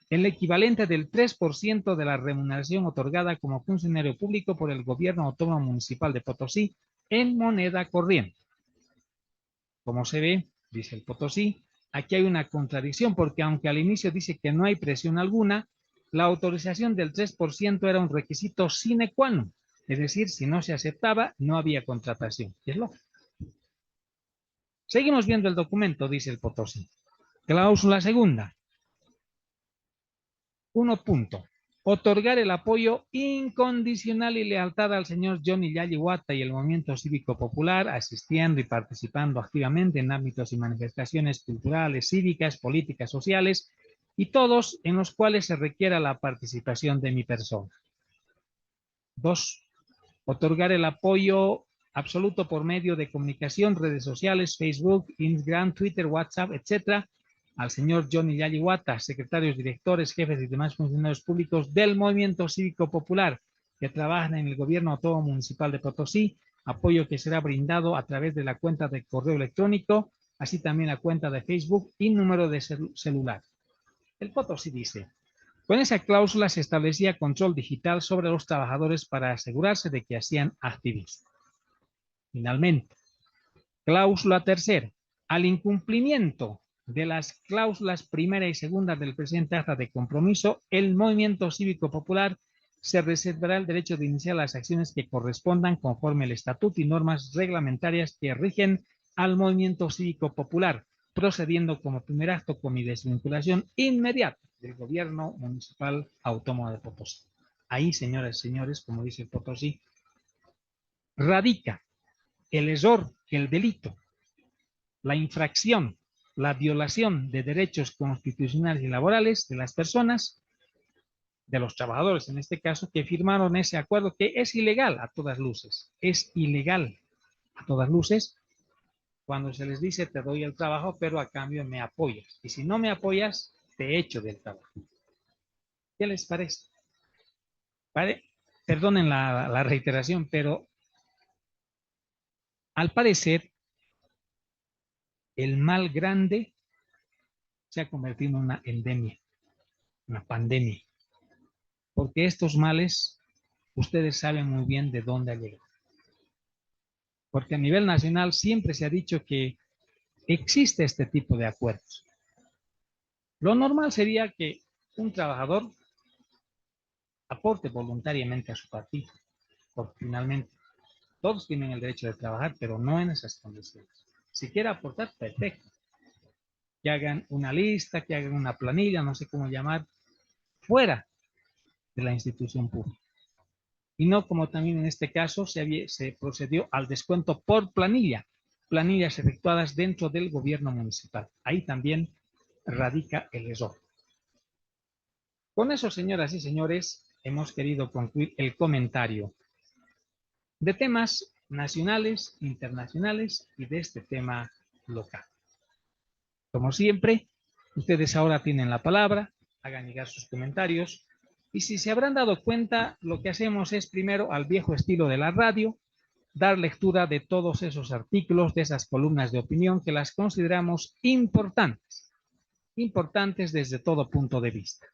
el equivalente del 3% de la remuneración otorgada como funcionario público por el Gobierno Autónomo Municipal de Potosí en moneda corriente. Como se ve, dice el Potosí, aquí hay una contradicción porque aunque al inicio dice que no hay presión alguna, la autorización del 3% era un requisito sine qua non, es decir, si no se aceptaba, no había contratación. Es lógico. Seguimos viendo el documento, dice el Potosí. Cláusula segunda. 1 punto. otorgar el apoyo incondicional y lealtad al señor Johnny Yaliwata y el movimiento cívico popular, asistiendo y participando activamente en ámbitos y manifestaciones culturales, cívicas, políticas, sociales, y todos en los cuales se requiera la participación de mi persona. 2. Otorgar el apoyo absoluto por medio de comunicación, redes sociales, Facebook, Instagram, Twitter, WhatsApp, etcétera, al señor Johnny Yaliwata, secretarios, directores, jefes y demás funcionarios públicos del Movimiento Cívico Popular que trabajan en el Gobierno Autónomo Municipal de Potosí, apoyo que será brindado a través de la cuenta de correo electrónico, así también la cuenta de Facebook y número de celular. El Potosí dice: con esa cláusula se establecía control digital sobre los trabajadores para asegurarse de que hacían activismo. Finalmente, cláusula tercera: al incumplimiento de las cláusulas primera y segunda del presente acta de compromiso, el Movimiento Cívico Popular se reservará el derecho de iniciar las acciones que correspondan conforme el estatuto y normas reglamentarias que rigen al Movimiento Cívico Popular, procediendo como primer acto con mi desvinculación inmediata del Gobierno Municipal Autónomo de Potosí. Ahí, señoras y señores, como dice el Potosí, radica el error, el delito, la infracción, la violación de derechos constitucionales y laborales de las personas, de los trabajadores en este caso, que firmaron ese acuerdo, que es ilegal a todas luces. Es ilegal a todas luces cuando se les dice: te doy el trabajo, pero a cambio me apoyas. Y si no me apoyas, te echo del trabajo. ¿Qué les parece? Perdonen la reiteración, pero al parecer el mal grande se ha convertido en una endemia, una pandemia, porque estos males, ustedes saben muy bien de dónde ha llegado. Porque a nivel nacional siempre se ha dicho que existe este tipo de acuerdos. Lo normal sería que un trabajador aporte voluntariamente a su partido, porque finalmente todos tienen el derecho de trabajar, pero no en esas condiciones. Si quiere aportar, perfecto. Que hagan una lista, que hagan una planilla, no sé cómo llamar, fuera de la institución pública. Y no como también en este caso se procedió al descuento por planillas efectuadas dentro del gobierno municipal. Ahí también radica el error. Con eso, señoras y señores, hemos querido concluir el comentario de temas nacionales, internacionales y de este tema local. Como siempre, ustedes ahora tienen la palabra, hagan llegar sus comentarios, y si se habrán dado cuenta, lo que hacemos es primero, al viejo estilo de la radio, dar lectura de todos esos artículos, de esas columnas de opinión que las consideramos importantes desde todo punto de vista.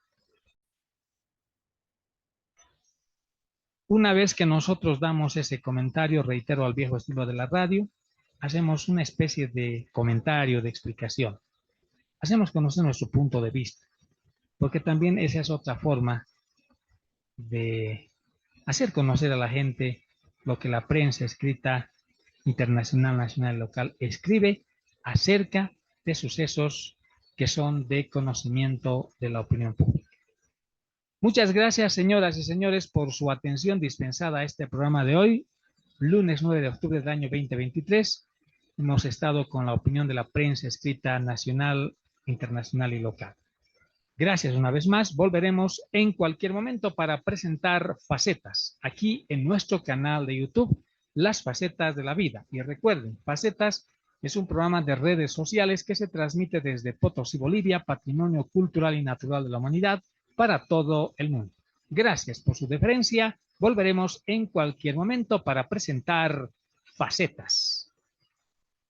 Una vez que nosotros damos ese comentario, reitero, al viejo estilo de la radio, hacemos una especie de comentario, de explicación. Hacemos conocer nuestro punto de vista, porque también esa es otra forma de hacer conocer a la gente lo que la prensa escrita internacional, nacional y local escribe acerca de sucesos que son de conocimiento de la opinión pública. Muchas gracias, señoras y señores, por su atención dispensada a este programa de hoy, lunes 9 de octubre del año 2023. Hemos estado con la opinión de la prensa escrita nacional, internacional y local. Gracias una vez más. Volveremos en cualquier momento para presentar Facetas, aquí en nuestro canal de YouTube, Las Facetas de la Vida. Y recuerden, Facetas es un programa de redes sociales que se transmite desde Potosí, Bolivia, patrimonio cultural y natural de la humanidad, para todo el mundo. Gracias por su deferencia. Volveremos en cualquier momento para presentar Facetas.